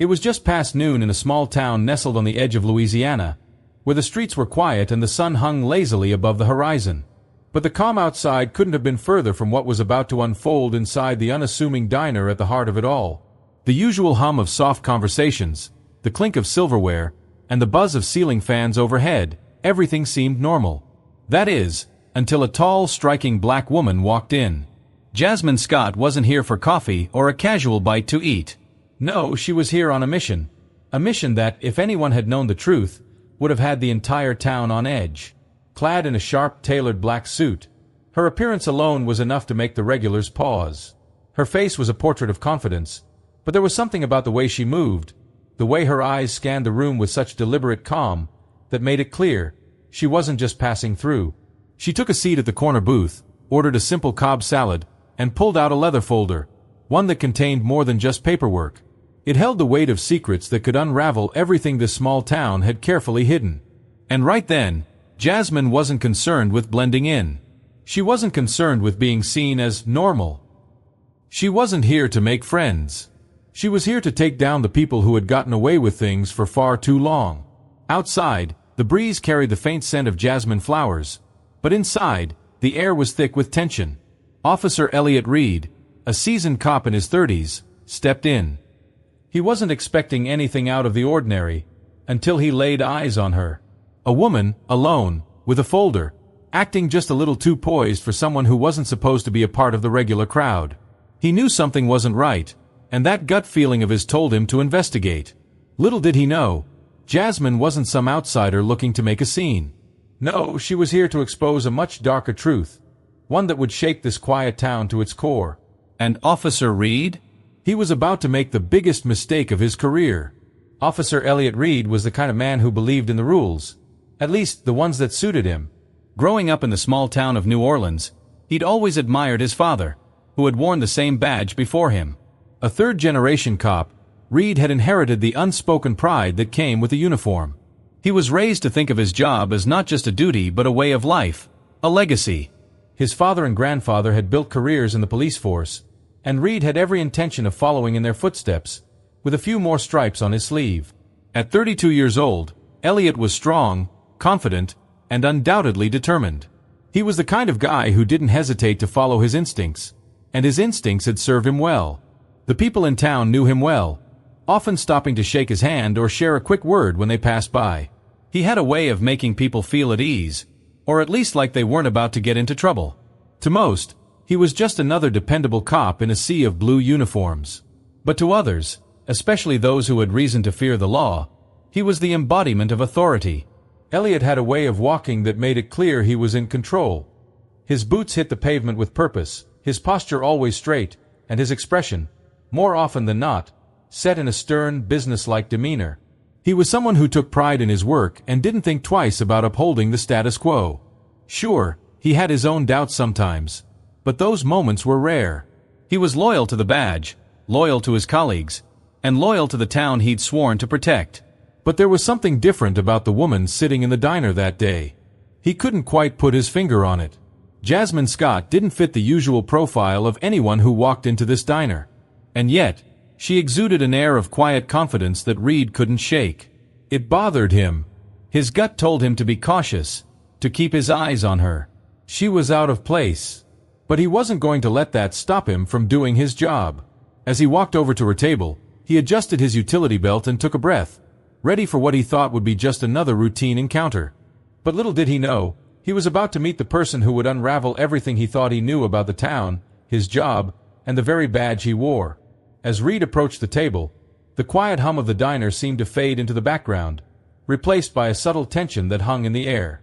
It was just past noon in a small town nestled on the edge of Louisiana, where the streets were quiet and the sun hung lazily above the horizon. But the calm outside couldn't have been further from what was about to unfold inside the unassuming diner at the heart of it all. The usual hum of soft conversations, the clink of silverware, and the buzz of ceiling fans overhead, everything seemed normal. That is, until a tall, striking black woman walked in. Jasmine Scott wasn't here for coffee or a casual bite to eat. No, she was here on a mission. A mission that, if anyone had known the truth, would have had the entire town on edge. Clad in a sharp, tailored black suit, her appearance alone was enough to make the regulars pause. Her face was a portrait of confidence, but there was something about the way she moved, the way her eyes scanned the room with such deliberate calm, that made it clear she wasn't just passing through. She took a seat at the corner booth, ordered a simple Cobb salad, and pulled out a leather folder, one that contained more than just paperwork. It held the weight of secrets that could unravel everything this small town had carefully hidden. And right then, Jasmine wasn't concerned with blending in. She wasn't concerned with being seen as normal. She wasn't here to make friends. She was here to take down the people who had gotten away with things for far too long. Outside, the breeze carried the faint scent of jasmine flowers, but inside, the air was thick with tension. Officer Elliot Reed, a seasoned cop in his 30s, stepped in. He wasn't expecting anything out of the ordinary, until he laid eyes on her. A woman, alone, with a folder, acting just a little too poised for someone who wasn't supposed to be a part of the regular crowd. He knew something wasn't right, and that gut feeling of his told him to investigate. Little did he know, Jasmine wasn't some outsider looking to make a scene. No, she was here to expose a much darker truth, one that would shake this quiet town to its core. And Officer Reed? He was about to make the biggest mistake of his career. Officer Elliot Reed was the kind of man who believed in the rules, at least the ones that suited him. Growing up in the small town of New Orleans, he'd always admired his father, who had worn the same badge before him. A third-generation cop, Reed had inherited the unspoken pride that came with a uniform. He was raised to think of his job as not just a duty but a way of life, a legacy. His father and grandfather had built careers in the police force, and Reed had every intention of following in their footsteps, with a few more stripes on his sleeve. At 32 years old, Elliot was strong, confident, and undoubtedly determined. He was the kind of guy who didn't hesitate to follow his instincts, and his instincts had served him well. The people in town knew him well, often stopping to shake his hand or share a quick word when they passed by. He had a way of making people feel at ease, or at least like they weren't about to get into trouble. To most, he was just another dependable cop in a sea of blue uniforms. But to others, especially those who had reason to fear the law, he was the embodiment of authority. Elliot had a way of walking that made it clear he was in control. His boots hit the pavement with purpose, his posture always straight, and his expression, more often than not, set in a stern, businesslike demeanor. He was someone who took pride in his work and didn't think twice about upholding the status quo. Sure, he had his own doubts sometimes, but those moments were rare. He was loyal to the badge, loyal to his colleagues, and loyal to the town he'd sworn to protect. But there was something different about the woman sitting in the diner that day. He couldn't quite put his finger on it. Jasmine Scott didn't fit the usual profile of anyone who walked into this diner. And yet, she exuded an air of quiet confidence that Reed couldn't shake. It bothered him. His gut told him to be cautious, to keep his eyes on her. She was out of place. But he wasn't going to let that stop him from doing his job. As he walked over to her table, he adjusted his utility belt and took a breath, ready for what he thought would be just another routine encounter. But little did he know, he was about to meet the person who would unravel everything he thought he knew about the town, his job, and the very badge he wore. As Reed approached the table, the quiet hum of the diner seemed to fade into the background, replaced by a subtle tension that hung in the air.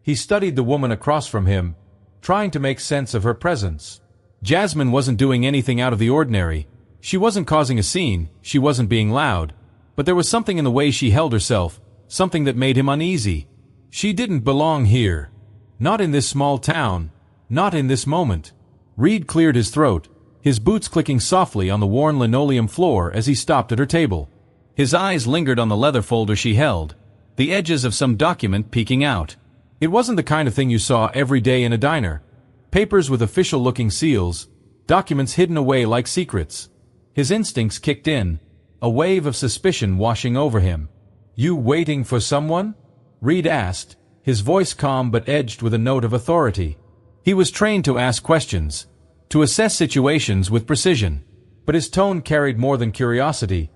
He studied the woman across from him, trying to make sense of her presence. Jasmine wasn't doing anything out of the ordinary. She wasn't causing a scene, she wasn't being loud, but there was something in the way she held herself, something that made him uneasy. She didn't belong here. Not in this small town. Not in this moment. Reed cleared his throat, his boots clicking softly on the worn linoleum floor as he stopped at her table. His eyes lingered on the leather folder she held, the edges of some document peeking out. It wasn't the kind of thing you saw every day in a diner. Papers with official-looking seals, documents hidden away like secrets. His instincts kicked in, a wave of suspicion washing over him. "You waiting for someone?" Reed asked, his voice calm but edged with a note of authority. He was trained to ask questions, to assess situations with precision, but his tone carried more than curiosity.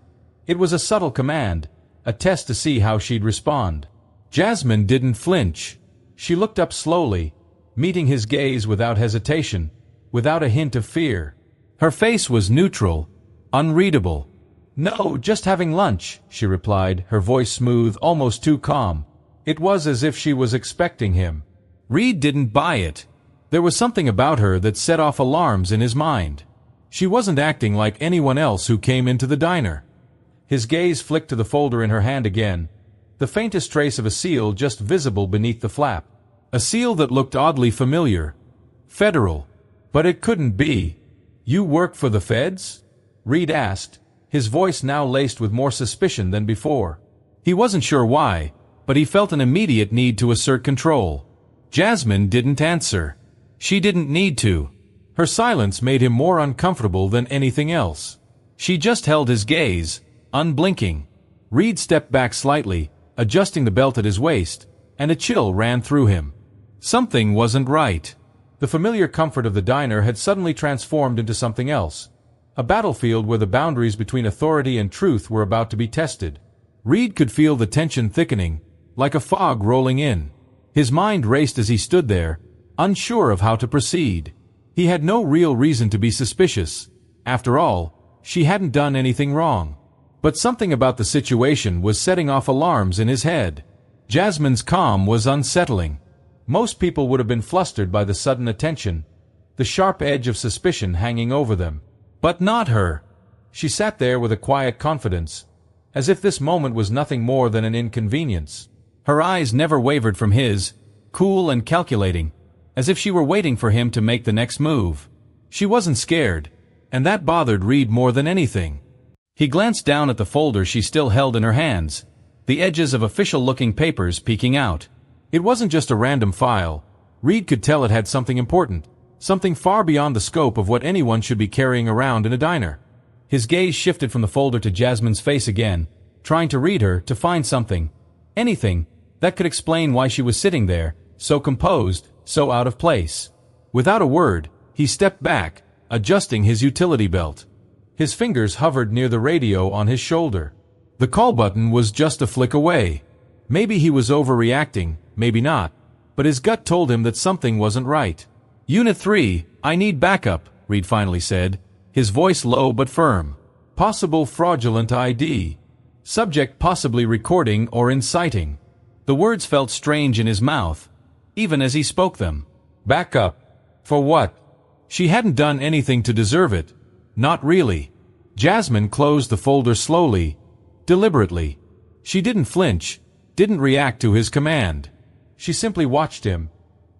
It was a subtle command, a test to see how she'd respond. Jasmine didn't flinch. She looked up slowly, meeting his gaze without hesitation, without a hint of fear. Her face was neutral, unreadable. "No, just having lunch," she replied, her voice smooth, almost too calm. It was as if she was expecting him. Reed didn't buy it. There was something about her that set off alarms in his mind. She wasn't acting like anyone else who came into the diner. His gaze flicked to the folder in her hand again, the faintest trace of a seal just visible beneath the flap. A seal that looked oddly familiar. Federal. But it couldn't be. "You work for the feds?" Reed asked, his voice now laced with more suspicion than before. He wasn't sure why, but he felt an immediate need to assert control. Jasmine didn't answer. She didn't need to. Her silence made him more uncomfortable than anything else. She just held his gaze, unblinking. Reed stepped back slightly, adjusting the belt at his waist, and a chill ran through him. Something wasn't right. The familiar comfort of the diner had suddenly transformed into something else. A battlefield where the boundaries between authority and truth were about to be tested. Reed could feel the tension thickening, like a fog rolling in. His mind raced as he stood there, unsure of how to proceed. He had no real reason to be suspicious. After all, she hadn't done anything wrong. But something about the situation was setting off alarms in his head. Jasmine's calm was unsettling. Most people would have been flustered by the sudden attention, the sharp edge of suspicion hanging over them. But not her. She sat there with a quiet confidence, as if this moment was nothing more than an inconvenience. Her eyes never wavered from his, cool and calculating, as if she were waiting for him to make the next move. She wasn't scared, and that bothered Reed more than anything. He glanced down at the folder she still held in her hands, the edges of official-looking papers peeking out. It wasn't just a random file. Reed could tell it had something important, something far beyond the scope of what anyone should be carrying around in a diner. His gaze shifted from the folder to Jasmine's face again, trying to read her, to find something, anything, that could explain why she was sitting there, so composed, so out of place. Without a word, he stepped back, adjusting his utility belt. His fingers hovered near the radio on his shoulder. The call button was just a flick away. Maybe he was overreacting, maybe not, but his gut told him that something wasn't right. "Unit 3, I need backup," Reed finally said, his voice low but firm. "Possible fraudulent ID. Subject possibly recording or inciting." The words felt strange in his mouth, even as he spoke them. Backup? For what? She hadn't done anything to deserve it. Not really. Jasmine closed the folder slowly, deliberately. She didn't flinch, didn't react to his command. She simply watched him,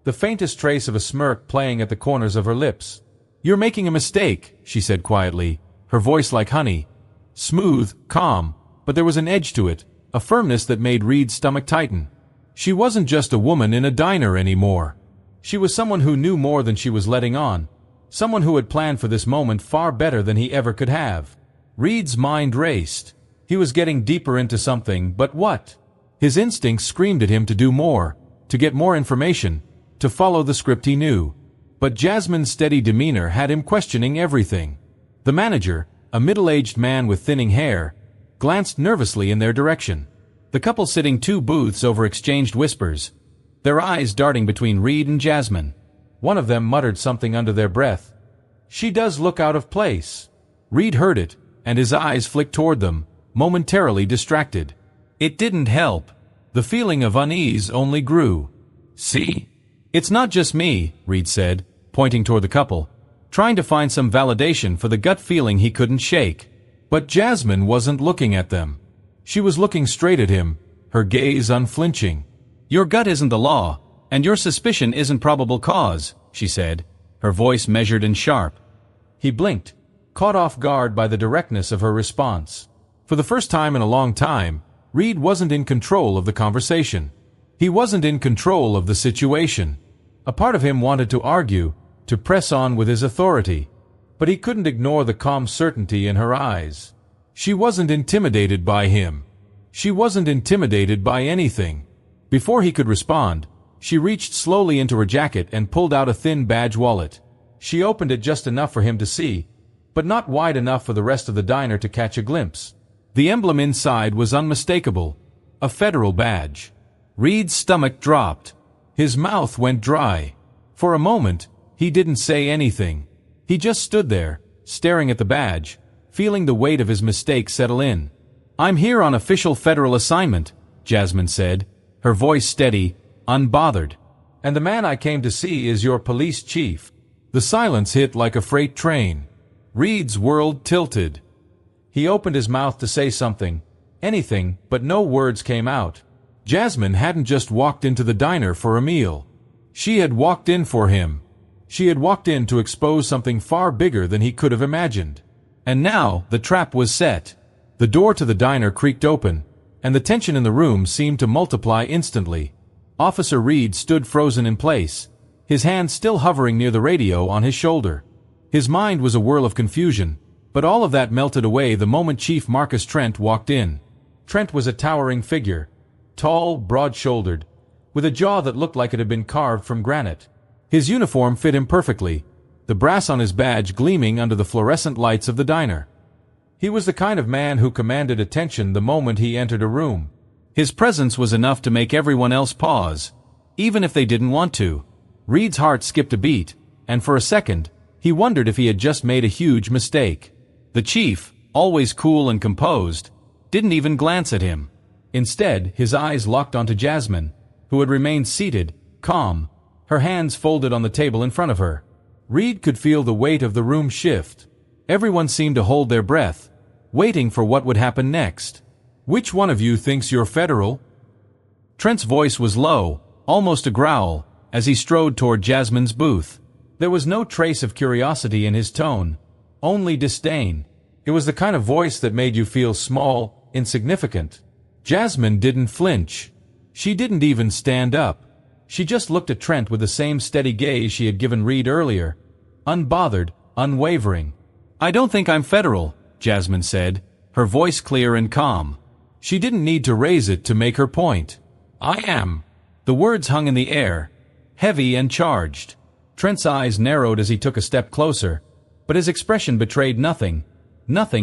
the faintest trace of a smirk playing at the corners of her lips. "You're making a mistake," she said quietly, her voice like honey. Smooth, calm, but there was an edge to it, a firmness that made Reed's stomach tighten. She wasn't just a woman in a diner anymore. She was someone who knew more than she was letting on, someone who had planned for this moment far better than he ever could have. Reed's mind raced. He was getting deeper into something, but what? His instincts screamed at him to do more, to get more information, to follow the script he knew. But Jasmine's steady demeanor had him questioning everything. The manager, a middle-aged man with thinning hair, glanced nervously in their direction. The couple sitting 2 booths over exchanged whispers, their eyes darting between Reed and Jasmine. One of them muttered something under their breath. "She does look out of place." Reed heard it, and his eyes flicked toward them, momentarily distracted. It didn't help. The feeling of unease only grew. "See? It's not just me," Reed said, pointing toward the couple, trying to find some validation for the gut feeling he couldn't shake. But Jasmine wasn't looking at them. She was looking straight at him, her gaze unflinching. "Your gut isn't the law, and your suspicion isn't probable cause," she said, her voice measured and sharp. He blinked, caught off guard by the directness of her response. For the first time in a long time, Reed wasn't in control of the conversation. He wasn't in control of the situation. A part of him wanted to argue, to press on with his authority, but he couldn't ignore the calm certainty in her eyes. She wasn't intimidated by him. She wasn't intimidated by anything. Before he could respond, she reached slowly into her jacket and pulled out a thin badge wallet. She opened it just enough for him to see, but not wide enough for the rest of the diner to catch a glimpse. The emblem inside was unmistakable. A federal badge. Reed's stomach dropped. His mouth went dry. For a moment, he didn't say anything. He just stood there, staring at the badge, feeling the weight of his mistake settle in. "I'm here on official federal assignment," Jasmine said, her voice steady, unbothered. "And the man I came to see is your police chief." The silence hit like a freight train. Reed's world tilted. He opened his mouth to say something, anything, but no words came out. Jasmine hadn't just walked into the diner for a meal. She had walked in for him. She had walked in to expose something far bigger than he could have imagined. And now the trap was set. The door to the diner creaked open, and the tension in the room seemed to multiply instantly. Officer Reed stood frozen in place, his hand still hovering near the radio on his shoulder. His mind was a whirl of confusion, but all of that melted away the moment Chief Marcus Trent walked in. Trent was a towering figure, tall, broad-shouldered, with a jaw that looked like it had been carved from granite. His uniform fit him perfectly, the brass on his badge gleaming under the fluorescent lights of the diner. He was the kind of man who commanded attention the moment he entered a room. His presence was enough to make everyone else pause, even if they didn't want to. Reed's heart skipped a beat, and for a second, he wondered if he had just made a huge mistake. The chief, always cool and composed, didn't even glance at him. Instead, his eyes locked onto Jasmine, who had remained seated, calm, her hands folded on the table in front of her. Reed could feel the weight of the room shift. Everyone seemed to hold their breath, waiting for what would happen next. "Which one of you thinks you're federal?" Trent's voice was low, almost a growl, as he strode toward Jasmine's booth. There was no trace of curiosity in his tone, only disdain. It was the kind of voice that made you feel small, insignificant. Jasmine didn't flinch. She didn't even stand up. She just looked at Trent with the same steady gaze she had given Reed earlier, unbothered, unwavering. "I don't think I'm federal," Jasmine said, her voice clear and calm. She didn't need to raise it to make her point. "I am." The words hung in the air, heavy and charged. Trent's eyes narrowed as he took a step closer, but his expression betrayed nothing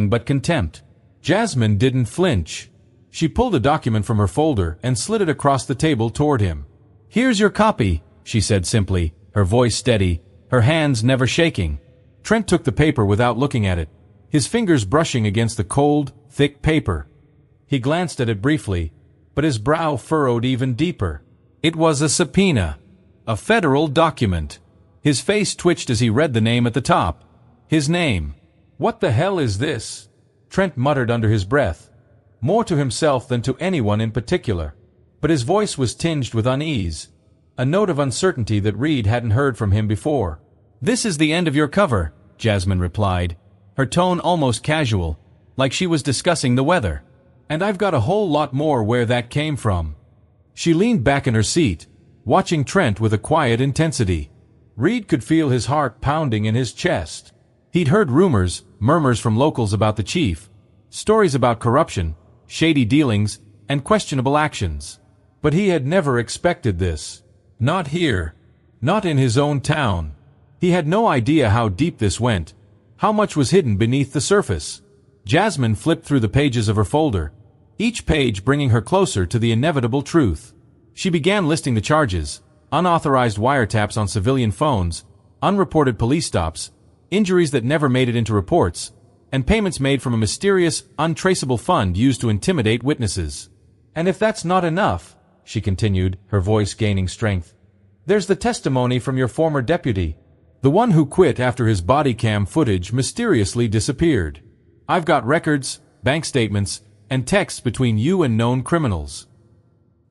but contempt. Jasmine didn't flinch. She pulled a document from her folder and slid it across the table toward him. "Here's your copy," she said simply, her voice steady, her hands never shaking. Trent took the paper without looking at it, his fingers brushing against the cold, thick paper. He glanced at it briefly, but his brow furrowed even deeper. It was a subpoena. A federal document. His face twitched as he read the name at the top. His name. "What the hell is this?" Trent muttered under his breath, more to himself than to anyone in particular. But his voice was tinged with unease, a note of uncertainty that Reed hadn't heard from him before. "This is the end of your cover," Jasmine replied, her tone almost casual, like she was discussing the weather. "And I've got a whole lot more where that came from." She leaned back in her seat, watching Trent with a quiet intensity. Reed could feel his heart pounding in his chest. He'd heard rumors, murmurs from locals about the chief, stories about corruption, shady dealings, and questionable actions. But he had never expected this. Not here. Not in his own town. He had no idea how deep this went, how much was hidden beneath the surface. Jasmine flipped through the pages of her folder, each page bringing her closer to the inevitable truth. She began listing the charges: unauthorized wiretaps on civilian phones, unreported police stops, injuries that never made it into reports, and payments made from a mysterious, untraceable fund used to intimidate witnesses. "And if that's not enough," she continued, her voice gaining strength, "there's the testimony from your former deputy, the one who quit after his body cam footage mysteriously disappeared. I've got records, bank statements, and texts between you and known criminals."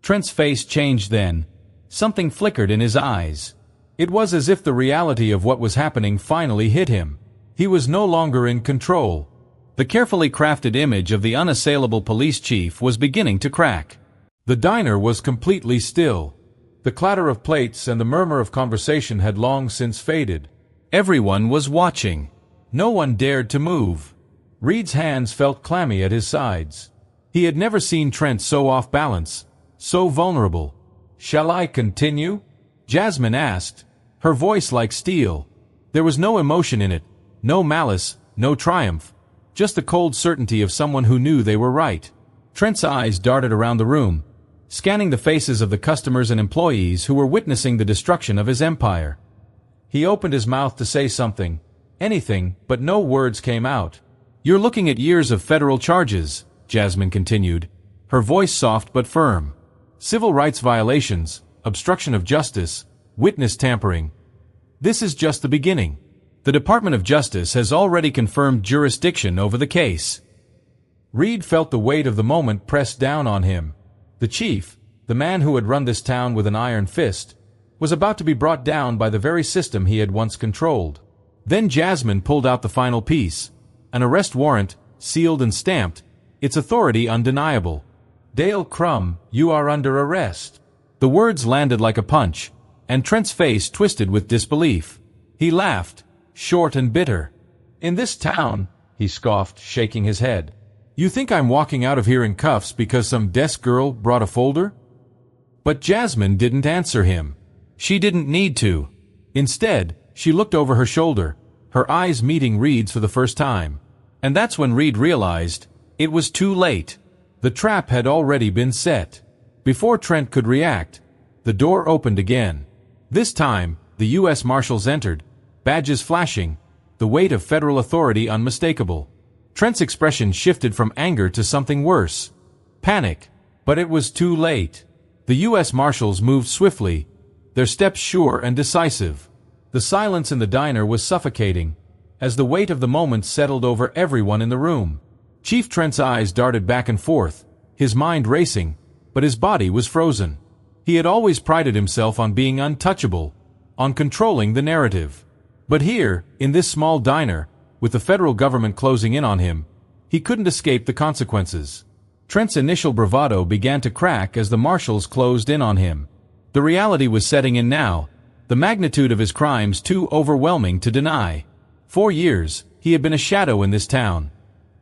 Trent's face changed then. Something flickered in his eyes. It was as if the reality of what was happening finally hit him. He was no longer in control. The carefully crafted image of the unassailable police chief was beginning to crack. The diner was completely still. The clatter of plates and the murmur of conversation had long since faded. Everyone was watching. No one dared to move. Reed's hands felt clammy at his sides. He had never seen Trent so off balance, so vulnerable. "Shall I continue?" Jasmine asked, her voice like steel. There was no emotion in it, no malice, no triumph, just the cold certainty of someone who knew they were right. Trent's eyes darted around the room, scanning the faces of the customers and employees who were witnessing the destruction of his empire. He opened his mouth to say something, anything, but no words came out. "You're looking at years of federal charges," Jasmine continued, her voice soft but firm. "Civil rights violations, obstruction of justice, witness tampering. This is just the beginning. The Department of Justice has already confirmed jurisdiction over the case." Reed felt the weight of the moment press down on him. The chief, the man who had run this town with an iron fist, was about to be brought down by the very system he had once controlled. Then Jasmine pulled out the final piece, an arrest warrant, sealed and stamped, its authority undeniable. "Dale Crum, you are under arrest." The words landed like a punch, and Trent's face twisted with disbelief. He laughed, short and bitter. "In this town," he scoffed, shaking his head, "you think I'm walking out of here in cuffs because some desk girl brought a folder?" But Jasmine didn't answer him. She didn't need to. Instead, she looked over her shoulder, her eyes meeting Reed's for the first time. And that's when Reed realized it was too late. The trap had already been set. Before Trent could react, the door opened again. This time, the U.S. Marshals entered, badges flashing, the weight of federal authority unmistakable. Trent's expression shifted from anger to something worse. Panic. But it was too late. The U.S. Marshals moved swiftly, their steps sure and decisive. The silence in the diner was suffocating, as the weight of the moment settled over everyone in the room. Chief Trent's eyes darted back and forth, his mind racing, but his body was frozen. He had always prided himself on being untouchable, on controlling the narrative. But here, in this small diner, with the federal government closing in on him, he couldn't escape the consequences. Trent's initial bravado began to crack as the marshals closed in on him. The reality was setting in now, the magnitude of his crimes too overwhelming to deny. 4 years, he had been a shadow in this town,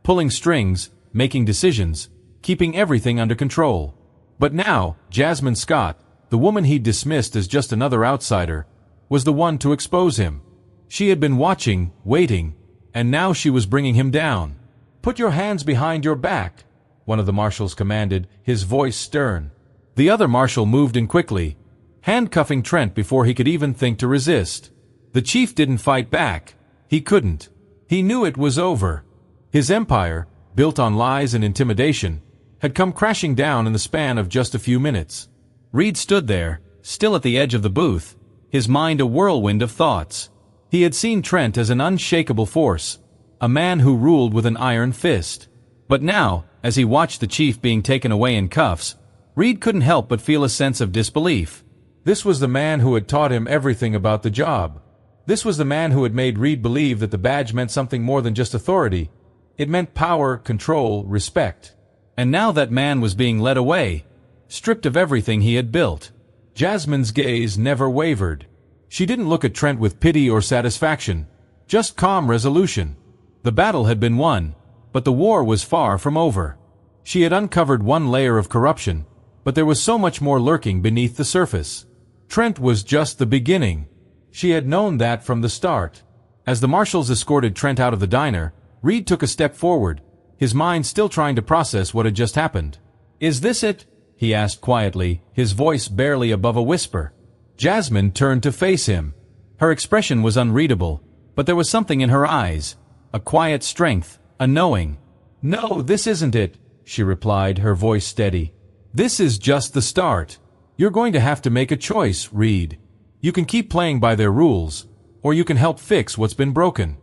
pulling strings, making decisions, keeping everything under control. But now, Jasmine Scott, the woman he'd dismissed as just another outsider, was the one to expose him. She had been watching, waiting, and now she was bringing him down. "Put your hands behind your back," one of the marshals commanded, his voice stern. The other marshal moved in quickly, handcuffing Trent before he could even think to resist. The chief didn't fight back. He couldn't. He knew it was over. His empire, built on lies and intimidation, had come crashing down in the span of just a few minutes. Reed stood there, still at the edge of the booth, his mind a whirlwind of thoughts. He had seen Trent as an unshakable force, a man who ruled with an iron fist. But now, as he watched the chief being taken away in cuffs, Reed couldn't help but feel a sense of disbelief. This was the man who had taught him everything about the job. This was the man who had made Reed believe that the badge meant something more than just authority. It meant power, control, respect. And now that man was being led away, stripped of everything he had built. Jasmine's gaze never wavered. She didn't look at Trent with pity or satisfaction, just calm resolution. The battle had been won, but the war was far from over. She had uncovered one layer of corruption, but there was so much more lurking beneath the surface. Trent was just the beginning. She had known that from the start. As the marshals escorted Trent out of the diner, Reed took a step forward, his mind still trying to process what had just happened. "Is this it?" he asked quietly, his voice barely above a whisper. Jasmine turned to face him. Her expression was unreadable, but there was something in her eyes, a quiet strength, a knowing. "No, this isn't it," she replied, her voice steady. "This is just the start. You're going to have to make a choice, Reed. You can keep playing by their rules, or you can help fix what's been broken."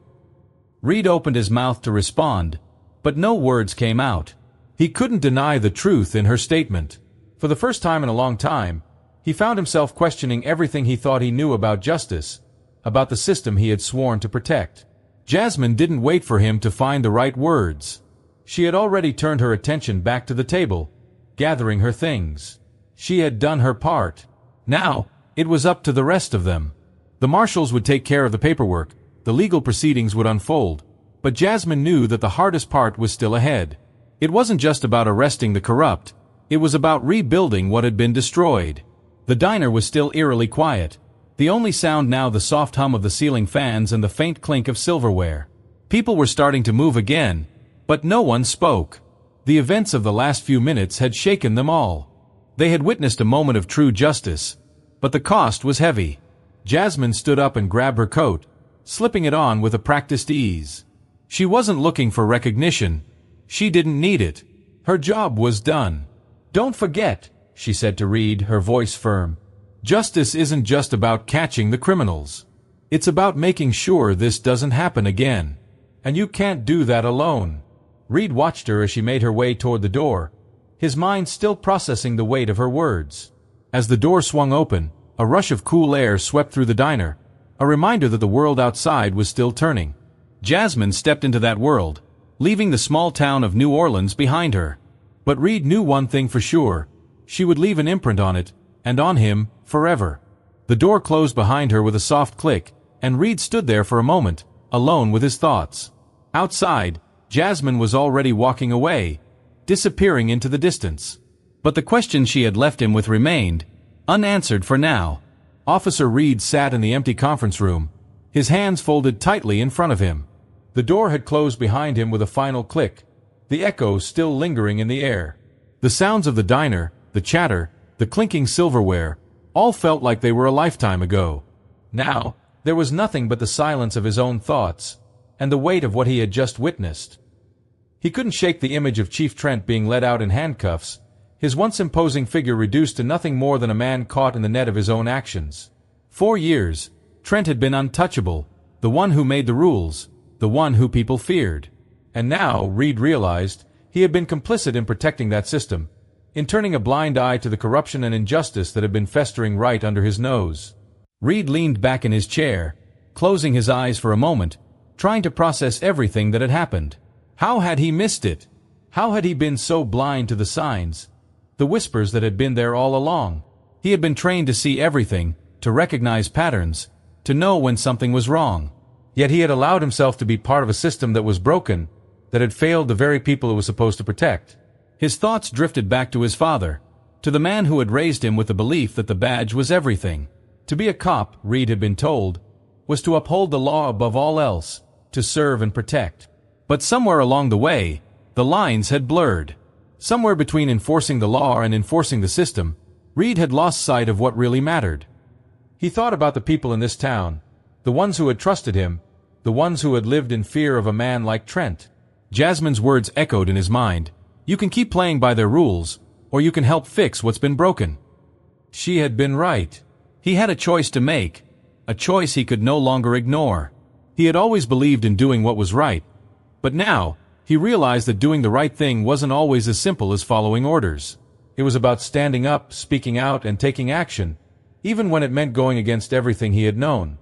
Reed opened his mouth to respond, but no words came out. He couldn't deny the truth in her statement. For the first time in a long time, he found himself questioning everything he thought he knew about justice, about the system he had sworn to protect. Jasmine didn't wait for him to find the right words. She had already turned her attention back to the table, gathering her things. She had done her part. Now, it was up to the rest of them. The marshals would take care of the paperwork, the legal proceedings would unfold, but Jasmine knew that the hardest part was still ahead. It wasn't just about arresting the corrupt, it was about rebuilding what had been destroyed. The diner was still eerily quiet, the only sound now the soft hum of the ceiling fans and the faint clink of silverware. People were starting to move again, but no one spoke. The events of the last few minutes had shaken them all. They had witnessed a moment of true justice, but the cost was heavy. Jasmine stood up and grabbed her coat, slipping it on with a practiced ease. She wasn't looking for recognition. She didn't need it. Her job was done. "Don't forget," she said to Reed, her voice firm. "Justice isn't just about catching the criminals. It's about making sure this doesn't happen again. And you can't do that alone." Reed watched her as she made her way toward the door, his mind still processing the weight of her words. As the door swung open, a rush of cool air swept through the diner, a reminder that the world outside was still turning. Jasmine stepped into that world, leaving the small town of New Orleans behind her. But Reed knew one thing for sure: she would leave an imprint on it, and on him, forever. The door closed behind her with a soft click, and Reed stood there for a moment, alone with his thoughts. Outside, Jasmine was already walking away, disappearing into the distance. But the question she had left him with remained, unanswered for now. Officer Reed sat in the empty conference room, his hands folded tightly in front of him. The door had closed behind him with a final click, the echoes still lingering in the air. The sounds of the diner, the chatter, the clinking silverware, all felt like they were a lifetime ago. Now, there was nothing but the silence of his own thoughts, and the weight of what he had just witnessed. He couldn't shake the image of Chief Trent being led out in handcuffs, his once imposing figure reduced to nothing more than a man caught in the net of his own actions. 4 years, Trent had been untouchable, the one who made the rules, the one who people feared. And now, Reed realized, he had been complicit in protecting that system, in turning a blind eye to the corruption and injustice that had been festering right under his nose. Reed leaned back in his chair, closing his eyes for a moment, trying to process everything that had happened. How had he missed it? How had he been so blind to the signs, the whispers that had been there all along? He had been trained to see everything, to recognize patterns, to know when something was wrong. Yet he had allowed himself to be part of a system that was broken, that had failed the very people it was supposed to protect. His thoughts drifted back to his father, to the man who had raised him with the belief that the badge was everything. To be a cop, Reed had been told, was to uphold the law above all else, to serve and protect. But somewhere along the way, the lines had blurred. Somewhere between enforcing the law and enforcing the system, Reed had lost sight of what really mattered. He thought about the people in this town, the ones who had trusted him, the ones who had lived in fear of a man like Trent. Jasmine's words echoed in his mind. You can keep playing by their rules, or you can help fix what's been broken. She had been right. He had a choice to make, a choice he could no longer ignore. He had always believed in doing what was right, but now, he realized that doing the right thing wasn't always as simple as following orders. It was about standing up, speaking out, and taking action, even when it meant going against everything he had known.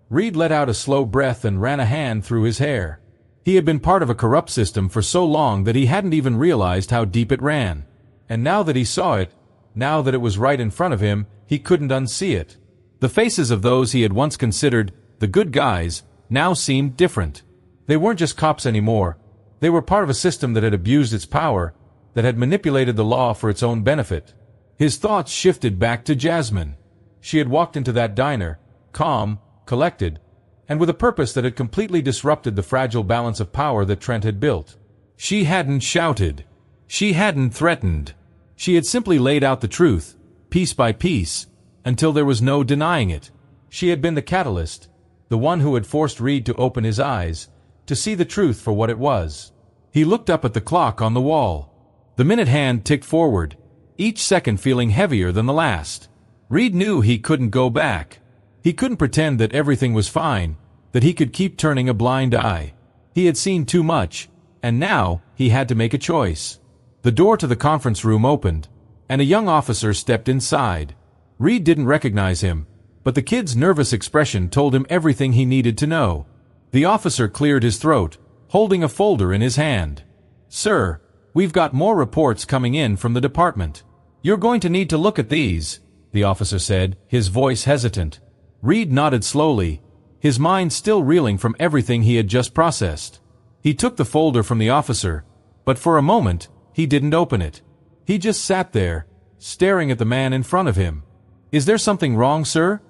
Reed let out a slow breath and ran a hand through his hair. He had been part of a corrupt system for so long that he hadn't even realized how deep it ran. And now that he saw it, now that it was right in front of him, he couldn't unsee it. The faces of those he had once considered the good guys now seemed different. They weren't just cops anymore. They were part of a system that had abused its power, that had manipulated the law for its own benefit. His thoughts shifted back to Jasmine. She had walked into that diner, calm, collected, and with a purpose that had completely disrupted the fragile balance of power that Trent had built. She hadn't shouted. She hadn't threatened. She had simply laid out the truth, piece by piece, until there was no denying it. She had been the catalyst, the one who had forced Reed to open his eyes, to see the truth for what it was. He looked up at the clock on the wall. The minute hand ticked forward, each second feeling heavier than the last. Reed knew he couldn't go back. He couldn't pretend that everything was fine, that he could keep turning a blind eye. He had seen too much, and now he had to make a choice. The door to the conference room opened, and a young officer stepped inside. Reed didn't recognize him, but the kid's nervous expression told him everything he needed to know. The officer cleared his throat, holding a folder in his hand. "Sir, we've got more reports coming in from the department. You're going to need to look at these," the officer said, his voice hesitant. Reed nodded slowly, his mind still reeling from everything he had just processed. He took the folder from the officer, but for a moment, he didn't open it. He just sat there, staring at the man in front of him. "Is there something wrong, sir?"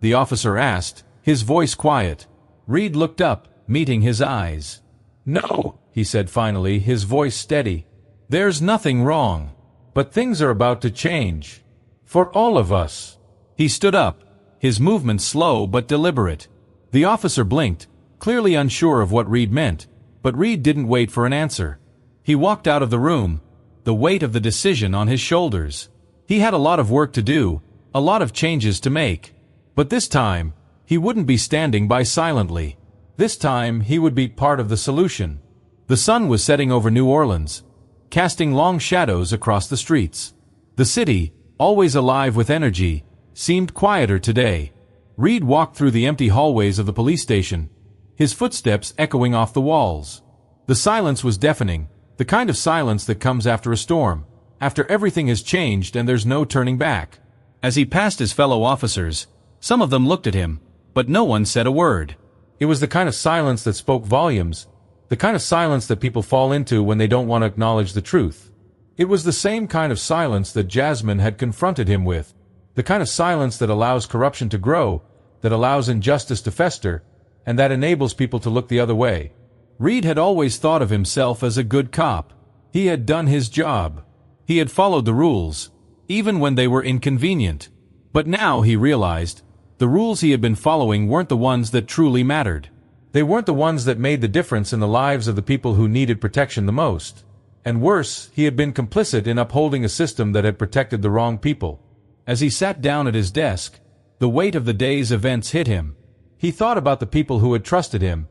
the officer asked, his voice quiet. Reed looked up, meeting his eyes. "No," he said finally, his voice steady. "There's nothing wrong. But things are about to change. For all of us." He stood up, his movement slow but deliberate. The officer blinked, clearly unsure of what Reed meant, but Reed didn't wait for an answer. He walked out of the room, the weight of the decision on his shoulders. He had a lot of work to do, a lot of changes to make. But this time, he wouldn't be standing by silently. This time, he would be part of the solution. The sun was setting over New Orleans, casting long shadows across the streets. The city, always alive with energy, seemed quieter today. Reed walked through the empty hallways of the police station, his footsteps echoing off the walls. The silence was deafening, the kind of silence that comes after a storm, after everything has changed and there's no turning back. As he passed his fellow officers, some of them looked at him, but no one said a word. It was the kind of silence that spoke volumes, the kind of silence that people fall into when they don't want to acknowledge the truth. It was the same kind of silence that Jasmine had confronted him with, the kind of silence that allows corruption to grow, that allows injustice to fester, and that enables people to look the other way. Reed had always thought of himself as a good cop. He had done his job. He had followed the rules, even when they were inconvenient. But now he realized, the rules he had been following weren't the ones that truly mattered. They weren't the ones that made the difference in the lives of the people who needed protection the most. And worse, he had been complicit in upholding a system that had protected the wrong people. As he sat down at his desk, the weight of the day's events hit him. He thought about the people who had trusted him,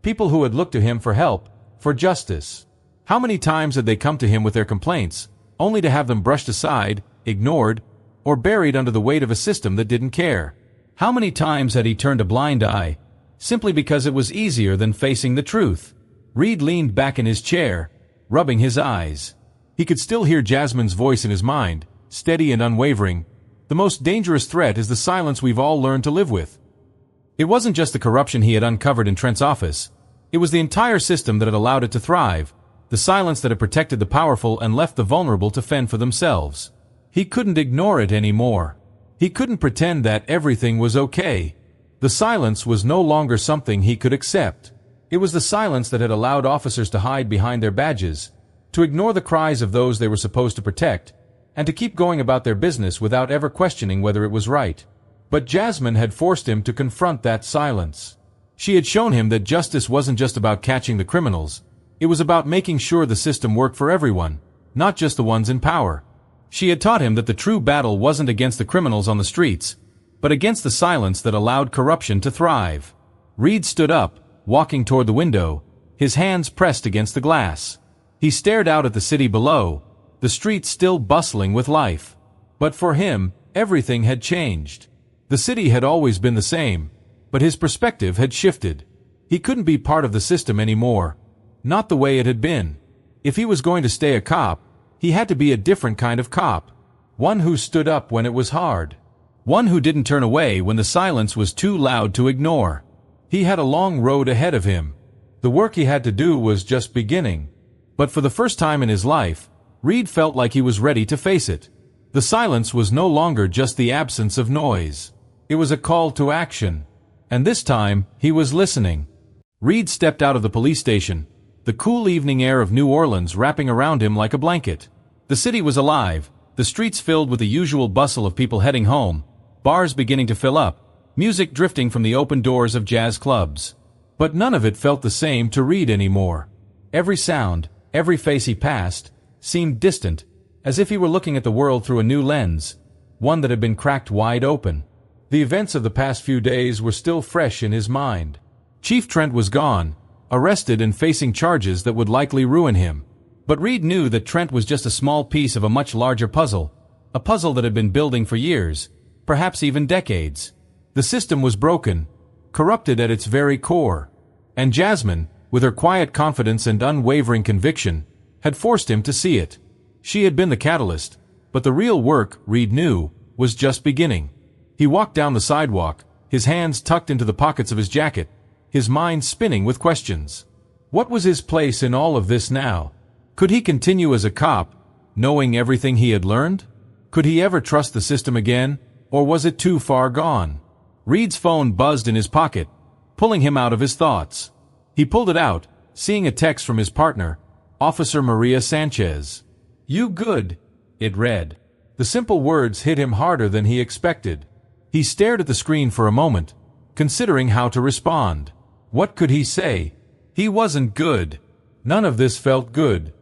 people who had looked to him for help, for justice. How many times had they come to him with their complaints, only to have them brushed aside, ignored, or buried under the weight of a system that didn't care? How many times had he turned a blind eye, simply because it was easier than facing the truth? Reed leaned back in his chair, rubbing his eyes. He could still hear Jasmine's voice in his mind, steady and unwavering. The most dangerous threat is the silence we've all learned to live with. It wasn't just the corruption he had uncovered in Trent's office. It was the entire system that had allowed it to thrive, the silence that had protected the powerful and left the vulnerable to fend for themselves. He couldn't ignore it anymore. He couldn't pretend that everything was okay. The silence was no longer something he could accept. It was the silence that had allowed officers to hide behind their badges, to ignore the cries of those they were supposed to protect, and to keep going about their business without ever questioning whether it was right. But Jasmine had forced him to confront that silence. She had shown him that justice wasn't just about catching the criminals. It was about making sure the system worked for everyone, not just the ones in power. She had taught him that the true battle wasn't against the criminals on the streets, but against the silence that allowed corruption to thrive. Reed stood up, walking toward the window, his hands pressed against the glass. He stared out at the city below, the streets still bustling with life. But for him, everything had changed. The city had always been the same, but his perspective had shifted. He couldn't be part of the system anymore, not the way it had been. If he was going to stay a cop, he had to be a different kind of cop, one who stood up when it was hard, one who didn't turn away when the silence was too loud to ignore. He had a long road ahead of him. The work he had to do was just beginning. But for the first time in his life, Reed felt like he was ready to face it. The silence was no longer just the absence of noise. It was a call to action. And this time, he was listening. Reed stepped out of the police station, the cool evening air of New Orleans wrapping around him like a blanket. The city was alive, the streets filled with the usual bustle of people heading home, bars beginning to fill up, music drifting from the open doors of jazz clubs. But none of it felt the same to Reed anymore. Every sound, every face he passed, seemed distant, as if he were looking at the world through a new lens, one that had been cracked wide open. The events of the past few days were still fresh in his mind. Chief Trent was gone, arrested and facing charges that would likely ruin him. But Reed knew that Trent was just a small piece of a much larger puzzle, a puzzle that had been building for years, perhaps even decades. The system was broken, corrupted at its very core. And Jasmine, with her quiet confidence and unwavering conviction, had forced him to see it. She had been the catalyst, but the real work, Reed knew, was just beginning. He walked down the sidewalk, his hands tucked into the pockets of his jacket, his mind spinning with questions. What was his place in all of this now? Could he continue as a cop, knowing everything he had learned? Could he ever trust the system again, or was it too far gone? Reed's phone buzzed in his pocket, pulling him out of his thoughts. He pulled it out, seeing a text from his partner, Officer Maria Sanchez. "You good?" it read. The simple words hit him harder than he expected. He stared at the screen for a moment, considering how to respond. What could he say? He wasn't good. None of this felt good.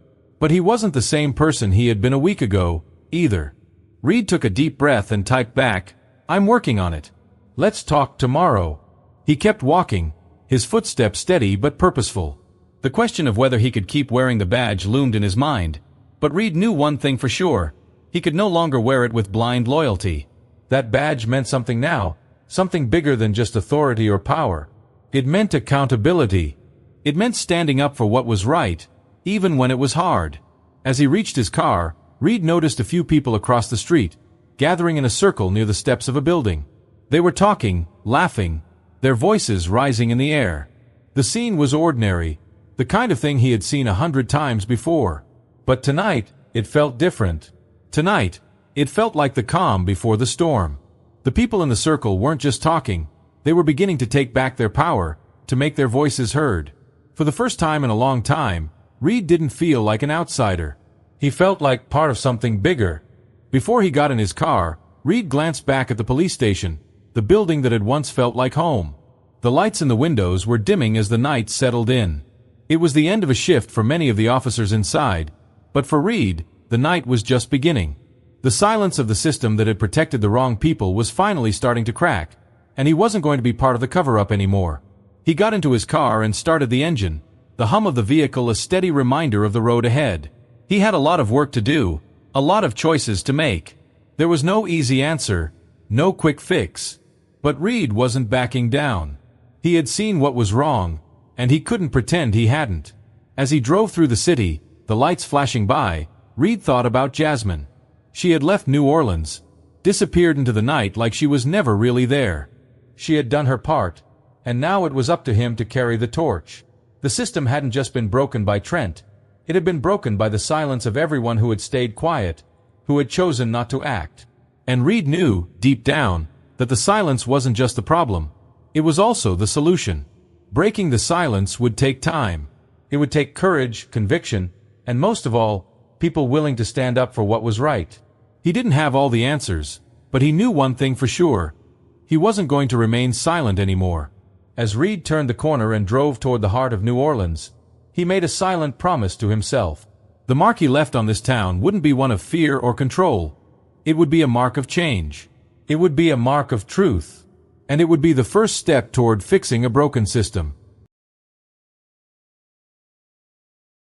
But he wasn't the same person he had been a week ago, either. Reed took a deep breath and typed back, "I'm working on it. Let's talk tomorrow." He kept walking, his footsteps steady but purposeful. The question of whether he could keep wearing the badge loomed in his mind, but Reed knew one thing for sure. He could no longer wear it with blind loyalty. That badge meant something now, something bigger than just authority or power. It meant accountability. It meant standing up for what was right, even when it was hard. As he reached his car, Reed noticed a few people across the street, gathering in a circle near the steps of a building. They were talking, laughing, their voices rising in the air. The scene was ordinary, the kind of thing he had seen 100 times before. But tonight, it felt different. Tonight, it felt like the calm before the storm. The people in the circle weren't just talking, they were beginning to take back their power, to make their voices heard. For the first time in a long time, Reed didn't feel like an outsider. He felt like part of something bigger. Before he got in his car, Reed glanced back at the police station, the building that had once felt like home. The lights in the windows were dimming as the night settled in. It was the end of a shift for many of the officers inside, but for Reed, the night was just beginning. The silence of the system that had protected the wrong people was finally starting to crack, and he wasn't going to be part of the cover-up anymore. He got into his car and started the engine, the hum of the vehicle a steady reminder of the road ahead. He had a lot of work to do, a lot of choices to make. There was no easy answer, no quick fix. But Reed wasn't backing down. He had seen what was wrong, and he couldn't pretend he hadn't. As he drove through the city, the lights flashing by, Reed thought about Jasmine. She had left New Orleans, disappeared into the night like she was never really there. She had done her part, and now it was up to him to carry the torch. The system hadn't just been broken by Trent, it had been broken by the silence of everyone who had stayed quiet, who had chosen not to act. And Reed knew, deep down, that the silence wasn't just the problem, it was also the solution. Breaking the silence would take time. It would take courage, conviction, and most of all, people willing to stand up for what was right. He didn't have all the answers, but he knew one thing for sure. He wasn't going to remain silent anymore. As Reed turned the corner and drove toward the heart of New Orleans, he made a silent promise to himself. The mark he left on this town wouldn't be one of fear or control. It would be a mark of change. It would be a mark of truth. And it would be the first step toward fixing a broken system.